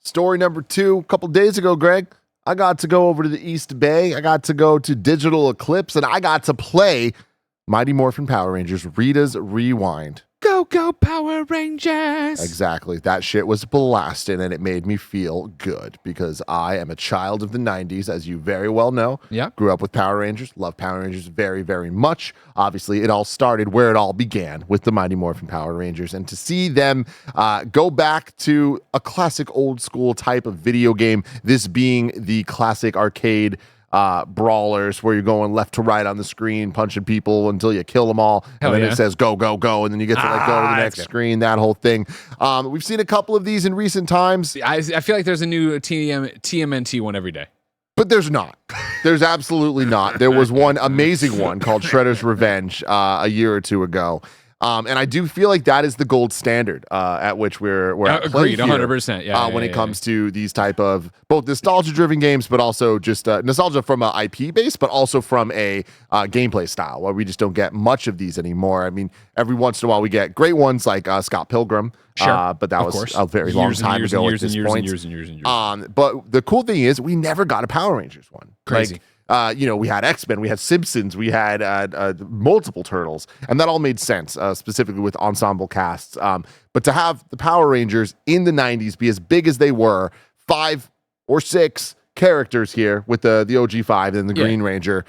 Story number 2, a couple days ago, Greg, I got to go over to the East Bay. I got to go to Digital Eclipse, and I got to play Mighty Morphin Power Rangers Rita's Rewind. Go, go, Power Rangers. Exactly. That shit was blasting, and it made me feel good because I am a child of the 90s, as you very well know. Yeah. Grew up with Power Rangers. Love Power Rangers very, very much. Obviously, it all started where it all began with the Mighty Morphin Power Rangers. And to see them go back to a classic old school type of video game, this being the classic arcade brawlers where you're going left to right on the screen, punching people until you kill them all. And then it says go, go, go. And then you get to go to the next screen, that whole thing. We've seen a couple of these in recent times. I feel like there's a new TMNT one every day. But there's not. There's absolutely not. There was one amazing one called Shredder's Revenge a year or two ago. And I do feel like that is the gold standard at which we're at agreed, here, 100%. Yeah, when it comes to these type of both nostalgia-driven games, but also just nostalgia from an IP base, but also from a gameplay style, where we just don't get much of these anymore. I mean, every once in a while we get great ones like Scott Pilgrim, sure, but that was a very long time ago at this point. But the cool thing is we never got a Power Rangers one. Crazy. We had X-Men, we had Simpsons, we had multiple Turtles, and that all made sense, specifically with ensemble casts. But to have the Power Rangers in the 90s be as big as they were, 5 or 6 characters here with the OG 5 and the Green Ranger,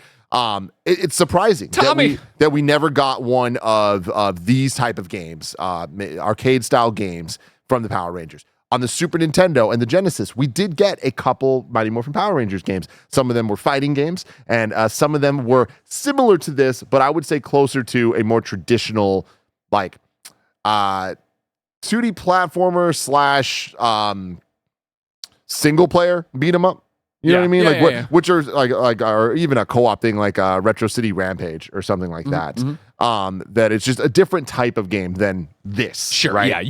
it's surprising that we never got one of these type of games, arcade-style games from the Power Rangers. On the Super Nintendo and the Genesis, we did get a couple Mighty Morphin Power Rangers games. Some of them were fighting games, and some of them were similar to this, but I would say closer to a more traditional, like, 2D platformer / single player beat 'em up. You know what I mean? Which are like or even a co-op thing like Retro City Rampage or something like that. That it's just a different type of game than this. Sure. Right? Yeah.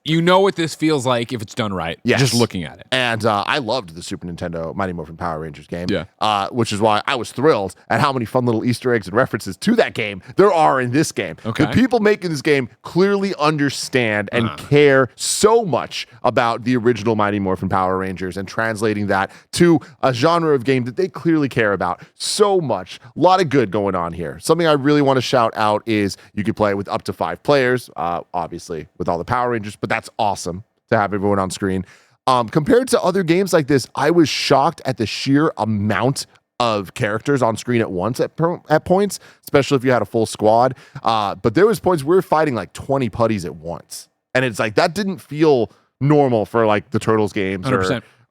You know what this feels like if it's done right. Yes. Just looking at it. And I loved the Super Nintendo Mighty Morphin Power Rangers game. Yeah. Which is why I was thrilled at how many fun little Easter eggs and references to that game there are in this game. Okay. The people making this game clearly understand and care so much about the original Mighty Morphin Power Rangers and translating that to a genre of game that they clearly care about so much. A lot of good going on here. Something I really want to shout out is you could play with up to 5 players, obviously with all the Power Rangers, but that's awesome to have everyone on screen. Compared to other games like this, I was shocked at the sheer amount of characters on screen at once at points, especially if you had a full squad. But there was points we were fighting like 20 putties at once. And it's like, that didn't feel normal for like the Turtles games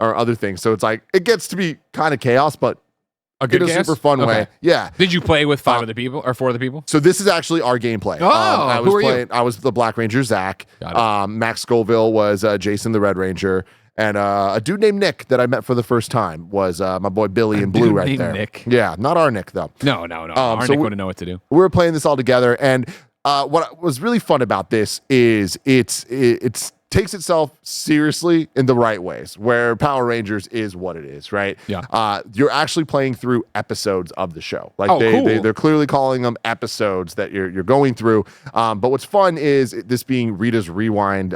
or other things. So it's like, it gets to be kind of chaos, but in a super fun way. Yeah. Did you play with 5 other people or 4 other people? So this is actually our gameplay. Who are you? I was the Black Ranger, Zach. Max Scoville was Jason the Red Ranger. And a dude named Nick that I met for the first time was my boy Billy in blue right there. Nick. Yeah, not our Nick though. No. Our Nick wouldn't know what to do. We were playing this all together, and what was really fun about this is it's takes itself seriously in the right ways, where Power Rangers is what it is, right? Yeah. You're actually playing through episodes of the show. Like cool. they're clearly calling them episodes that you're going through. But what's fun is this being Rita's Rewind.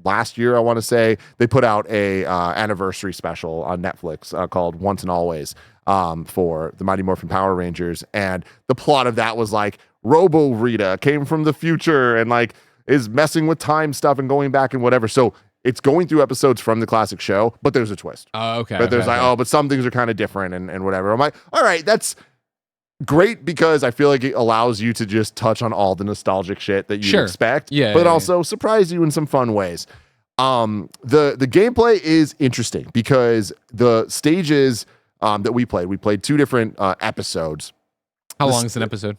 Last year, I want to say, they put out a anniversary special on Netflix called Once and Always for the Mighty Morphin Power Rangers. And the plot of that was like Robo Rita came from the future and like is messing with time stuff and going back and whatever. So it's going through episodes from the classic show, but there's a twist. Okay. But there's but some things are kind of different and whatever. I'm like, all right, that's great because I feel like it allows you to just touch on all the nostalgic shit that you expect, but also surprise you in some fun ways. The gameplay is interesting because the stages that we played 2 different episodes. How long is an episode?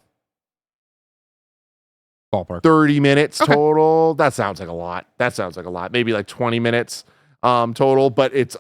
Ballpark. 30 minutes total. That sounds like a lot. Maybe like 20 minutes total, but it's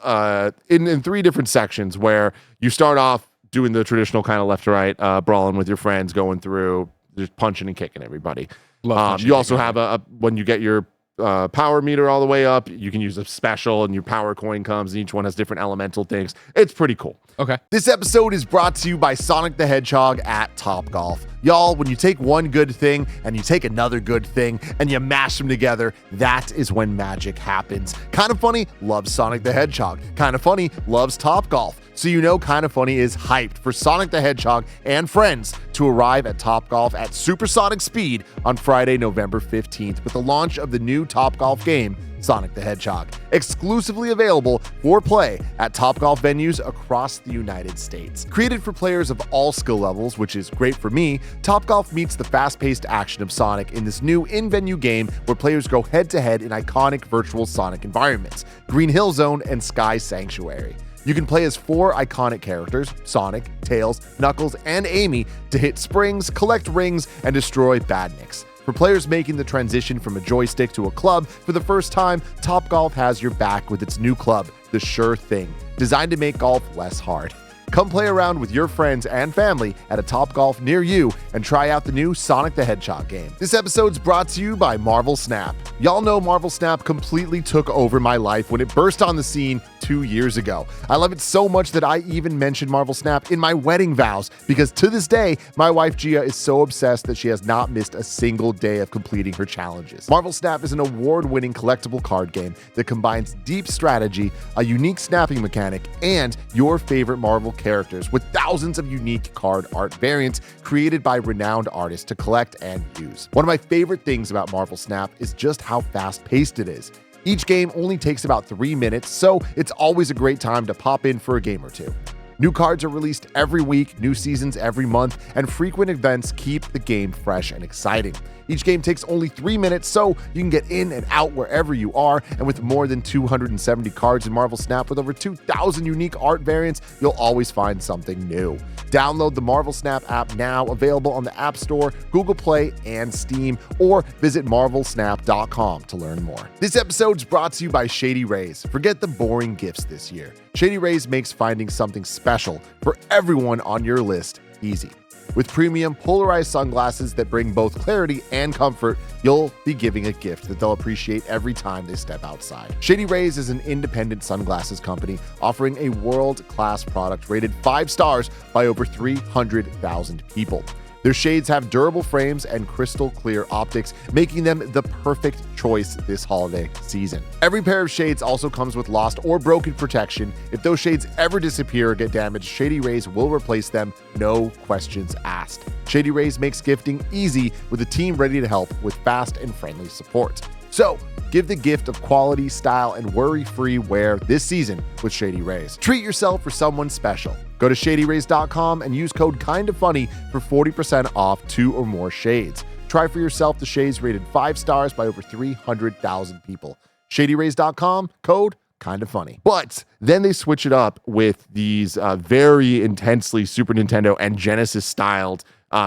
in 3 different sections where you start off doing the traditional kind of left to right, brawling with your friends, going through, just punching and kicking everybody. You also have when you get your power meter all the way up. You can use a special and your power coin comes and each one has different elemental things. It's pretty cool. Okay. This episode is brought to you by Sonic the Hedgehog at Topgolf. Y'all, when you take one good thing and you take another good thing and you mash them together, that is when magic happens. Kinda Funny loves Sonic the Hedgehog. Kinda Funny loves Topgolf. So you know Kinda Funny is hyped for Sonic the Hedgehog and friends to arrive at Topgolf at supersonic speed on Friday, November 15th with the launch of the new Topgolf game, Sonic the Hedgehog, exclusively available for play at Topgolf venues across the United States. Created for players of all skill levels, which is great for me, Topgolf meets the fast-paced action of Sonic in this new in-venue game where players go head-to-head in iconic virtual Sonic environments, Green Hill Zone and Sky Sanctuary. You can play as 4 iconic characters, Sonic, Tails, Knuckles, and Amy, to hit springs, collect rings, and destroy badniks. For players making the transition from a joystick to a club for the first time, Topgolf has your back with its new club, the Sure Thing, designed to make golf less hard. Come play around with your friends and family at a Topgolf near you and try out the new Sonic the Hedgehog game. This episode's brought to you by Marvel Snap. Y'all know Marvel Snap completely took over my life when it burst on the scene 2 years ago. I love it so much that I even mentioned Marvel Snap in my wedding vows because to this day, my wife Gia is so obsessed that she has not missed a single day of completing her challenges. Marvel Snap is an award-winning collectible card game that combines deep strategy, a unique snapping mechanic, and your favorite Marvel characters with thousands of unique card art variants created by renowned artists to collect and use. One of my favorite things about Marvel Snap is just how fast-paced it is. Each game only takes about 3 minutes, so it's always a great time to pop in for a game or two. New cards are released every week, new seasons every month, and frequent events keep the game fresh and exciting. Each game takes only 3 minutes, so you can get in and out wherever you are, and with more than 270 cards in Marvel Snap with over 2,000 unique art variants, you'll always find something new. Download the Marvel Snap app now, available on the App Store, Google Play, and Steam, or visit marvelsnap.com to learn more. This episode's brought to you by Shady Rays. Forget the boring gifts this year. Shady Rays makes finding something special for everyone on your list easy. With premium polarized sunglasses that bring both clarity and comfort, you'll be giving a gift that they'll appreciate every time they step outside. Shady Rays is an independent sunglasses company offering a world-class product rated 5 stars by over 300,000 people. Their shades have durable frames and crystal clear optics, making them the perfect choice this holiday season. Every pair of shades also comes with lost or broken protection. If those shades ever disappear or get damaged, Shady Rays will replace them, no questions asked. Shady Rays makes gifting easy with a team ready to help with fast and friendly support. So, give the gift of quality, style, and worry-free wear this season with Shady Rays. Treat yourself for someone special. Go to shadyrays.com and use code KINDAFUNNY for 40% off 2 or more shades. Try for yourself the shades rated 5 stars by over 300,000 people. Shadyrays.com, code KINDAFUNNY. But then they switch it up with these very intensely Super Nintendo and Genesis-styled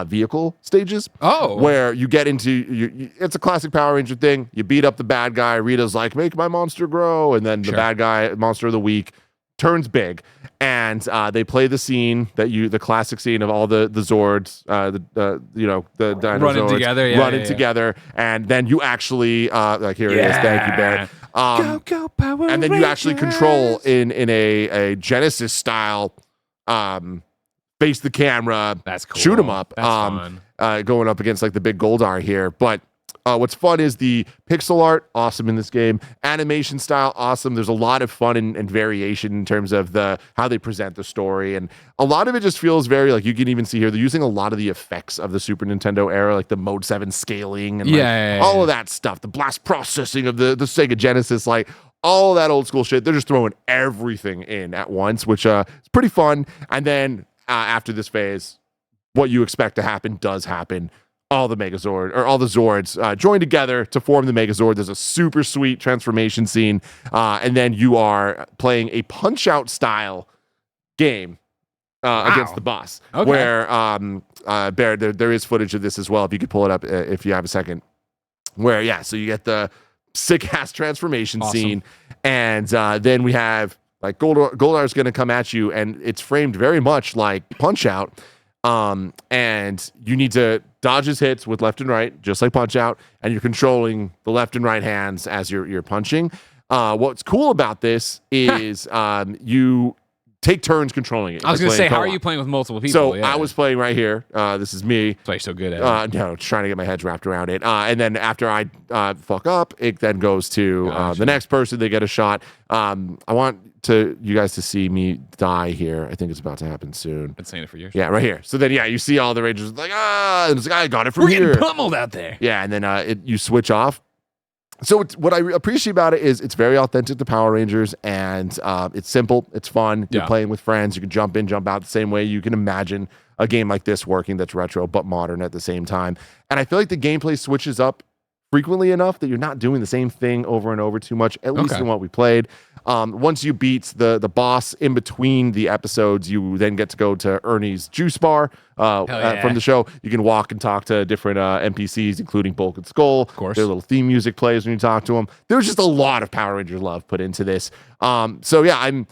vehicle stages. Oh. Where you get into, it's a classic Power Ranger thing. You beat up the bad guy. Rita's like, make my monster grow. And then the bad guy, monster of the week, turns big. And they play the scene the classic scene of all the Zords, the dinosaurs running together. And then you actually, like here it is. Thank you, Barrett. Go Power and then you actually Rangers. control in a Genesis style, face the camera, That's cool. shoot 'em up, That's fun. going up against like the big Goldar here. But what's fun is the pixel art, awesome in this game. Animation style, awesome. There's a lot of fun and variation in terms of how they present the story. And a lot of it just feels very, like, you can even see here, they're using a lot of the effects of the Super Nintendo era, like the Mode 7 scaling and all of that stuff. The blast processing of the Sega Genesis, like all of that old school shit. They're just throwing everything in at once, which is pretty fun. And then after this phase, what you expect to happen does happen. All the Zords join together to form the Megazord. There's a super sweet transformation scene, and then you are playing a Punch-Out style game against the boss. Okay. Where Bear, there is footage of this as well. If you could pull it up, if you have a second. Where so you get the sick ass transformation scene, and then we have like Goldar's going to come at you, and it's framed very much like Punch-Out. And you need to dodge his hits with left and right, just like Punch Out, and you're controlling the left and right hands as you're punching. What's cool about this is you take turns controlling it. I was going to say, how are you playing with multiple people? So I was playing right here. This is me. That's why you're so good at it. No, trying to get my head wrapped around it. And then after I fuck up, it then goes to the next person. They get a shot. I want you guys to see me die here. I think it's about to happen soon. Been saying it for years. Yeah, right here. So then, you see all the Rangers like, and it's like, I got it from here. We're getting pummeled out there. Yeah, and then you switch off. So what I appreciate about it is it's very authentic to Power Rangers, and it's simple, it's fun. You're playing with friends. You can jump in, jump out the same way you can imagine a game like this working that's retro but modern at the same time. And I feel like the gameplay switches up frequently enough that you're not doing the same thing over and over too much, at least in what we played. Once you beat the boss in between the episodes, you then get to go to Ernie's juice bar from the show. You can walk and talk to different NPCs, including Bulk and Skull. Of course. Their little theme music plays when you talk to them. There's just a lot of Power Rangers love put into this. So yeah, I'm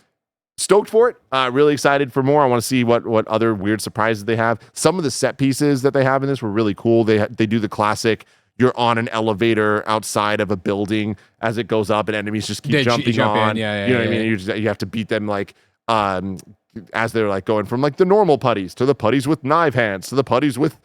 stoked for it. Really excited for more. I want to see what other weird surprises they have. Some of the set pieces that they have in this were really cool. They do the classic, you're on an elevator outside of a building as it goes up and enemies just keep jumping on. You know what I mean? You have to beat them like as they're like going from like the normal putties to the putties with knife hands to the putties with,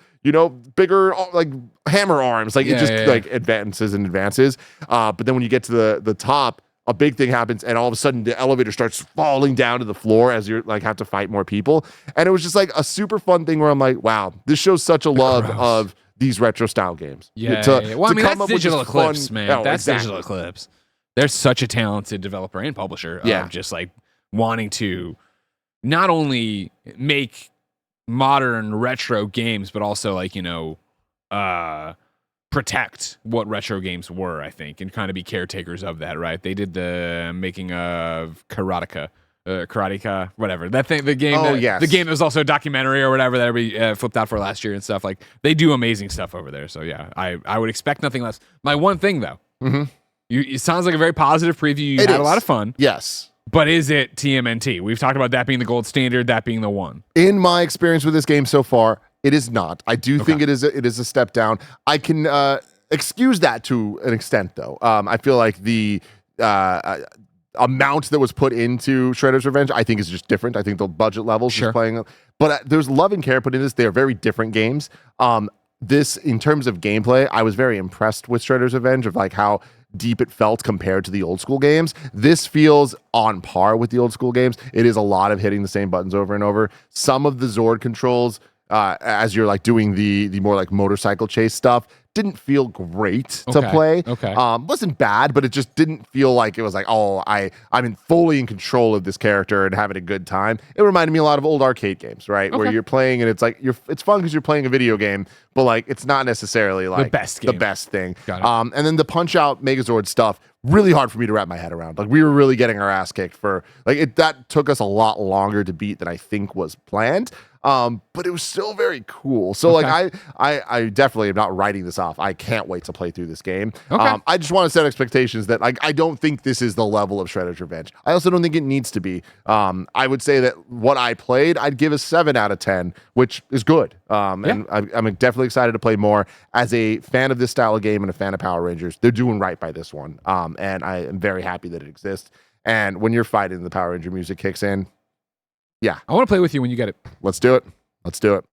bigger like hammer arms. Like it just like advances and advances. But then when you get to the top, a big thing happens and all of a sudden the elevator starts falling down to the floor as you're like have to fight more people. And it was just like a super fun thing where I'm like, wow, this shows such a love of these retro style games. Well, I mean, that's Digital Eclipse, man. That's Digital Eclipse. They're such a talented developer and publisher of just like wanting to not only make modern retro games, but also like, protect what retro games were, I think, and kind of be caretakers of that, right? They did the making of Karateka, whatever that thing, the game. The game that was also a documentary or whatever that everybody flipped out for last year and stuff. Like they do amazing stuff over there. So yeah, I would expect nothing less. My one thing though, it sounds like a very positive preview. You had a lot of fun. Yes. But is it TMNT? We've talked about that being the gold standard, that being the one. In my experience with this game so far, it is not. I do think it is a step down. I can excuse that to an extent, though. I feel like the amount that was put into Shredder's Revenge, I think is just different. I think the budget levels is playing, but there's love and care put in this. They are very different games. This, in terms of gameplay, I was very impressed with Shredder's Revenge of like how deep it felt compared to the old school games. This feels on par with the old school games. It is a lot of hitting the same buttons over and over. Some of the Zord controls, as you're like doing the more like motorcycle chase stuff, didn't feel great to play. Wasn't bad, but it just didn't feel like it was like, oh, I'm fully in control of this character and having a good time. It reminded me a lot of old arcade games, right? Where you're playing and it's like it's fun because you're playing a video game, but like it's not necessarily like the best thing. And then the Punch Out Megazord stuff, really hard for me to wrap my head around. Like we were really getting our ass kicked for like that took us a lot longer to beat than I think was planned. But it was still very cool. So like I definitely am not writing this off. I can't wait to play through this game. I just want to set expectations that like I don't think this is the level of Shredder's Revenge. I also don't think it needs to be. I would say that what I played, I'd give a 7 out of 10, which is good. And I'm definitely excited to play more. As a fan of this style of game and a fan of Power Rangers, they're doing right by this one. And I am very happy that it exists. And when you're fighting, the Power Ranger music kicks in. Yeah. I want to play with you when you get it. Let's do it.